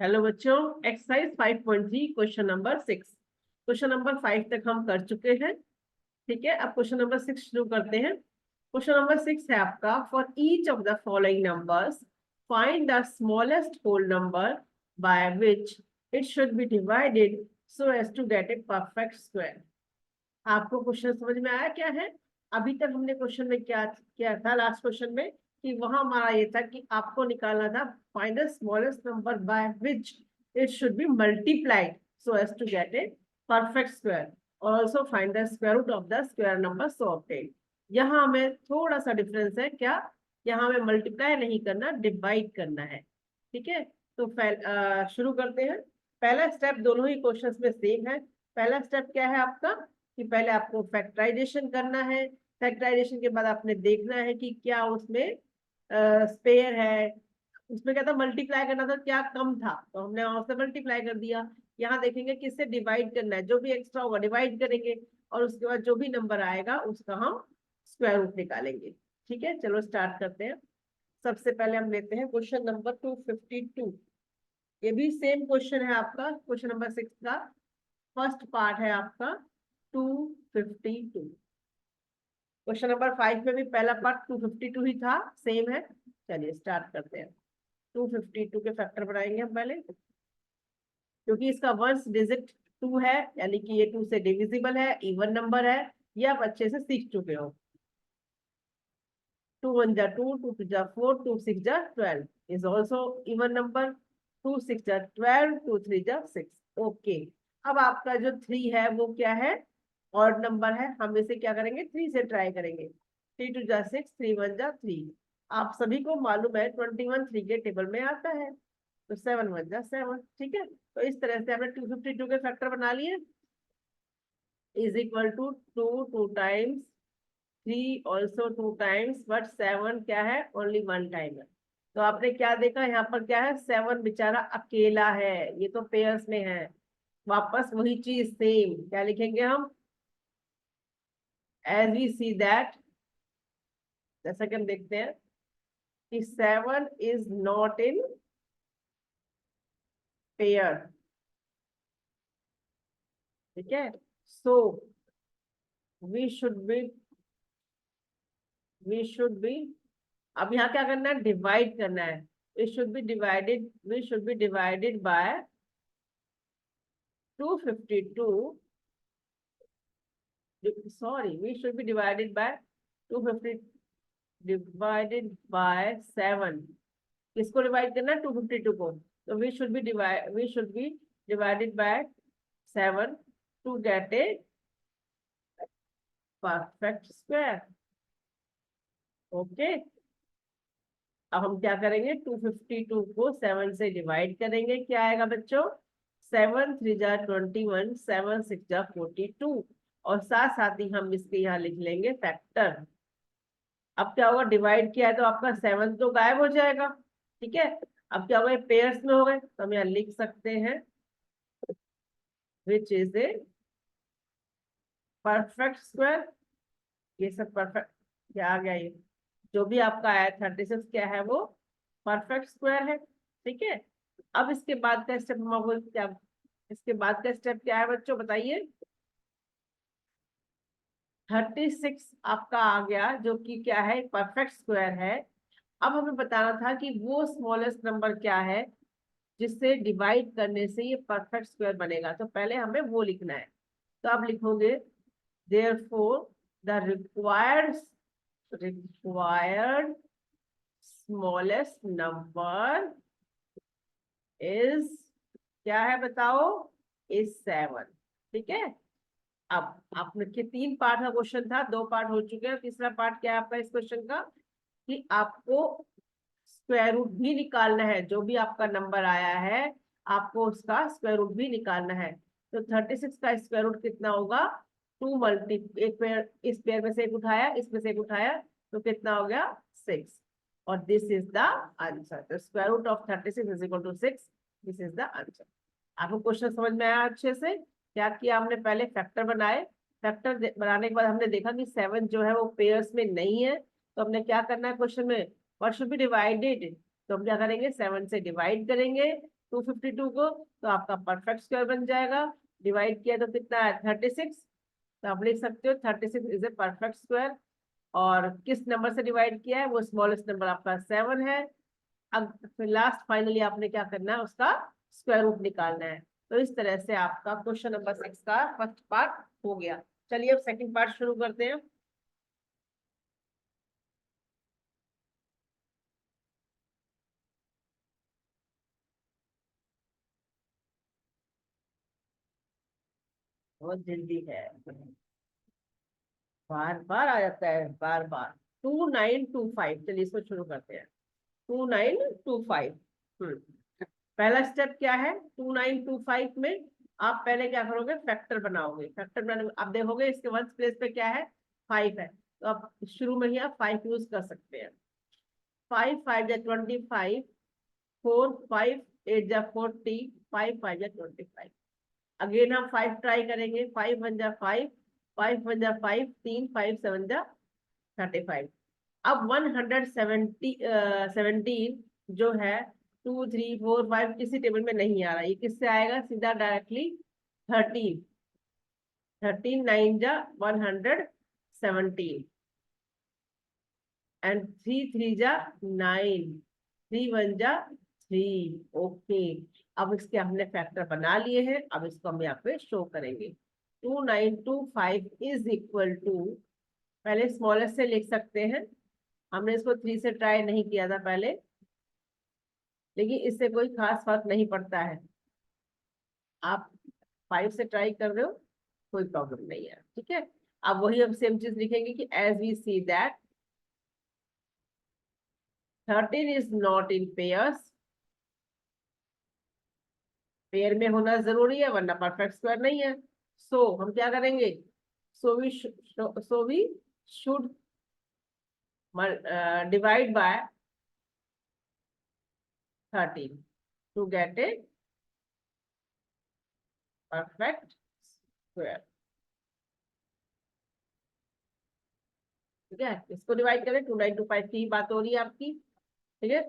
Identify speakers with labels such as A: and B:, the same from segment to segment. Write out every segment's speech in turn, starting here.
A: Hello बच्चों, exercise 5.3 question number 6। Question number 5 तक हम कर चुके हैं। ठीक है, अब क्वेश्चन नंबर 6 शुरू करते हैं। क्वेश्चन नंबर 6 है आपका, for each of the following numbers find the smallest whole number by which it should be divided so as to get a perfect square. आपको क्वेश्चन समझ में आया क्या है? अभी तक हमने क्वेश्चन में क्या किया था, लास्ट क्वेश्चन में कि वहां हमारा ये था कि आपको निकालना था find the smallest number by which it should be multiplied so as to get a perfect square, और also find the square root of the square number so obtain. यहाँ हमें थोड़ा सा डिफरेंस है, क्या? यहाँ हमें मल्टीप्लाई नहीं करना, डिवाइड करना है। ठीक है, तो शुरू करते हैं। पहला स्टेप दोनों ही क्वेश्चंस में सेम है। पहला स्टेप क्या है आपका कि पहले आपको फैक्टराइजेशन करना है। फैक्टराइजेशन के बाद आपने देखना है कि क्या उसमें स्पेयर है, उसमें क्या था, मल्टीप्लाई करना था, क्या कम था तो हमने वहां से मल्टीप्लाई कर दिया। यहाँ देखेंगे किससे डिवाइड करना है, जो भी एक्स्ट्रा होगा डिवाइड करेंगे, और उसके बाद जो भी नंबर आएगा उसका हम स्क्वायर रूट निकालेंगे। ठीक है, चलो स्टार्ट करते हैं। सबसे पहले हम लेते हैं क्वेश्चन नंबर 252। ये भी सेम क्वेश्चन है आपका, क्वेश्चन नंबर 6 का फर्स्ट पार्ट है आपका 252। क्वेश्चन नंबर 5 में भी पहला पार्ट 252 ही था, सेम है। चलिए स्टार्ट करते हैं। 252 के फैक्टर बनाएंगे हम पहले, क्योंकि इसका वंस डिजिट 2 है, यानी कि ये 2 से डिविजिबल है, इवन नंबर है, ये आप अच्छे से सीख चुके हो। 2 1 जा 2, 2 2 जा 4, 2 6 जा 12 इज ऑल्सो इवन नंबर। 2 6 जा 12, 2 3 जा 6। ओके, अब आपका जो 3 है वो क्या है? ऑड नंबर है, हम इसे क्या करेंगे, 3 से ट्राई करेंगे। 3 2 जा 6, 3 1 जा 3। आप सभी को मालूम है 21 3 के टेबल में आता है, तो 7 1 जा 7। ठीक है, तो इस तरह से हमने 252 के फैक्टर बना लिए। Is equal to 2 2 times 3 also 2 times, but 7 क्या है, ओनली 1 टाइम है। तो आपने क्या देखा यहाँ पर, क्या है, 7 बेचारा अकेला है, ये तो पेयर्स में है। वापस वही चीज सेम, क्या लिखेंगे हम, एज वी सी दैट, जैसा कि हम देखते हैं कि 7 इज नॉट इन पेयर। ठीक है, so we should be we should be अब यहाँ क्या करना है, डिवाइड करना है। We should be divided by 252, sorry, we should be divided by 250 divided by 7। किसको डिवाइड करना है, 252 को, तो we should be divided by 7 to get a perfect square. Okay, अब हम क्या करेंगे, 252 को 7 से डिवाइड करेंगे, क्या आएगा बच्चों, 7 3 जा 21, 7 6 जा 42, और साथ साथ ही हम इसके यहाँ लिख लेंगे फैक्टर। अब क्या होगा, डिवाइड किया है तो आपका 7 तो गायब हो जाएगा। ठीक है, अब क्या होगा, पेयर्स में हो गए, तो हम यहाँ लिख सकते हैं which is a perfect square. ये सब परफेक्ट, क्या आ गया, ये जो भी आपका आया 36 क्या है, वो परफेक्ट स्क्वायर है। ठीक है, अब इसके बाद का स्टेप हम आपको क्या, इसके बाद का स्टेप क्या है बच्चों, बताइए। 36 आपका आ गया, जो कि क्या है, परफेक्ट स्क्वायर है। अब हमें बताना था कि वो स्मॉलेस्ट नंबर क्या है जिससे डिवाइड करने से ये परफेक्ट स्क्वायर बनेगा, तो पहले हमें वो लिखना है। तो आप लिखोगे therefore the required smallest number is, क्या है बताओ, is 7। ठीक है, अब आपने के 3 पार्ट का क्वेश्चन था, 2 पार्ट हो चुके हैं, तीसरा पार्ट क्या है आपका इस क्वेश्चन का, कि आपको स्क्वायर रूट भी निकालना है। जो भी आपका नंबर आया है आपको उसका स्क्वायर रूट भी निकालना है। तो 36 का स्क्वायर रूट कितना होगा, 2 मल्टी, एक पेयर, इस पेयर में से एक उठाया, इसमें से एक उठाया, तो कितना हो गया, 6। और this is the answer. The square root of 36 is equal to 6। This is the answer. आपको क्वेश्चन समझ में आया अच्छे से? क्या किया हमने, पहले फैक्टर बनाए। फैक्टर बनाने के बाद हमने देखा कि 7 जो है वो पेयर्स में नहीं है, तो हमने क्या करना है क्वेश्चन में, व्हाट शुड बी डिवाइडेड, तो हम क्या करेंगे, 7 से डिवाइड करेंगे, 252 को, तो आपका परफेक्ट स्क्वायर बन जाएगा। डिवाइड किया तो कितना है 36, तो आप लिख सकते हो 36 इज ए परफेक्ट स्क्वायर। और किस नंबर से डिवाइड किया है, वो स्मॉलेस्ट नंबर आपका 7 है। अब फिर लास्ट फाइनली आपने क्या करना है, उसका स्क्वायर रूट निकालना है। तो इस तरह से आपका क्वेश्चन नंबर 6 का फर्स्ट पार्ट हो गया। चलिए अब सेकंड पार्ट शुरू करते हैं। बहुत जल्दी है, बार बार आ जाता है, बार बार। 2925, चलिए इसको शुरू करते हैं। 2925। पहला स्टेप क्या है, 2925 में आप पहले क्या करोगे, फैक्टर बनाओगे। फैक्टर बनाने आप देखोगे इसके वंस प्लेस पे क्या है, 5 है, तो आप शुरू में ही आप 5 यूज कर सकते हैं। 5 5 या 25, 4 5 8 या 40, 5 5 या 25। अगेन हम 5 ट्राई करेंगे। 5 1 जा 5, 5 1 जा 5, 3 5 7 जा 35। अब 117 जो है 2 3 4 5 किसी टेबल में नहीं आ रहा, ये किससे आएगा, सीधा डायरेक्टली 13। 13 9 जा 117, एंड 3 3 जा 9, 3 1 जा 3। ओके, अब इसके हमने फैक्टर बना लिए हैं, अब इसको हम यहाँ पे शो करेंगे। 2925 इज इक्वल टू, पहले स्मॉलेस्ट से लिख सकते हैं, हमने इसको 3 से ट्राई नहीं किया था पहले, लेकिन इससे कोई खास फर्क नहीं पड़ता है। आप 5 से ट्राई कर रहे हो, कोई प्रॉब्लम नहीं है, ठीक है। अब वही हम सेम चीज लिखेंगे कि as we see that 13 is not in pairs, pair में होना जरूरी है वरना परफेक्ट स्क्वायर नहीं है। सो हम क्या करेंगे, so we should divide by 13 to get a perfect square. ठीक है, इसको डिवाइड करें, 2925 की बात हो रही है आपकी, ठीक है।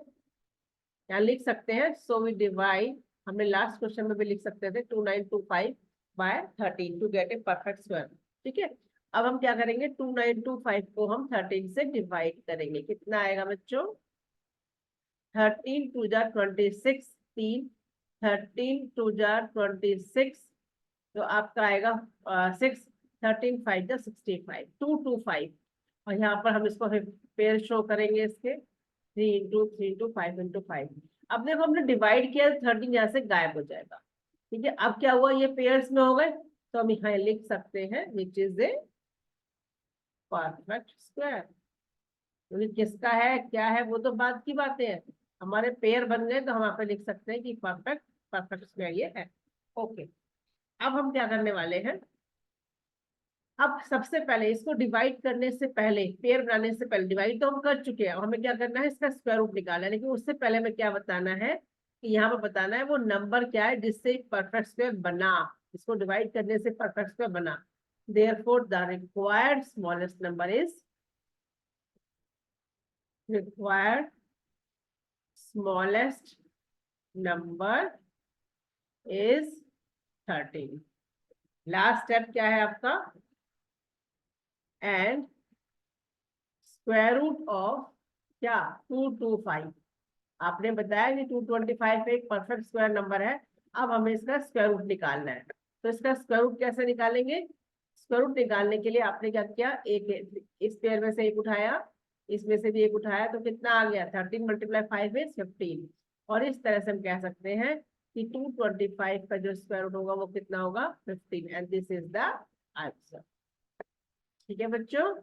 A: यहाँ लिख सकते हैं, सो वी डिवाइड, हमने लास्ट क्वेश्चन में भी लिख सकते थे 2925 by 13 to get a perfect square. ठीक है, अब हम क्या करेंगे, 2925 को हम 13 से डिवाइड करेंगे, कितना आएगा बच्चों, 13 2 जा 26, 3, 13 2 जा 26, तो आपका आएगा 6, 13 5 जा 65, 225। और यहाँ पर हम इसको पेयर शो करेंगे इसके, 3 into 3 into 5 into 5। अब देखो हमने डिवाइड किया, 13 यहाँ से गायब हो जाएगा। ठीक है, अब क्या हुआ, ये पेयर्स में हो गए, तो हम यहाँ लिख सकते हैं which is a perfect square. किसका है क्या है वो तो बाद की बातें हैं, हमारे पेयर बन गए तो हम यहाँ पे लिख सकते हैं कि परफेक्ट परफेक्ट स्क्वायर ये है। ओके, अब हम क्या करने वाले हैं, अब सबसे पहले इसको डिवाइड करने से पहले, पेयर बनाने से पहले, डिवाइड तो हम कर चुके हैं, हमें क्या करना है, इसका स्क्वायर रूट निकालना है। लेकिन उससे पहले हमें क्या बताना है, कि यहाँ पर बताना है वो नंबर क्या है जिससे परफेक्ट स्क्वायर बना, इसको डिवाइड करने से परफेक्ट स्क्वायर बना। Therefore, the required smallest number is required smallest number is 13। Last step क्या है आपका, एंड स्क्वायर रूट ऑफ क्या, 225। आपने बताया कि 225 एक परफेक्ट स्क्वायर नंबर है। अब हमें इसका स्क्वायर रूट निकालना है, तो इसका स्क्वायर रूट कैसे निकालेंगे, स्क्वायर रूट निकालने के लिए आपने क्या किया, एक इस पेयर में से एक उठाया, इसमें से भी एक उठाया, तो कितना आ गया, 13 × 5 इज 15। और इस तरह से हम कह सकते हैं कि 225 का जो स्क्वायर रूट होगा वो कितना होगा, 15, and this is the answer. ठीक है बच्चों।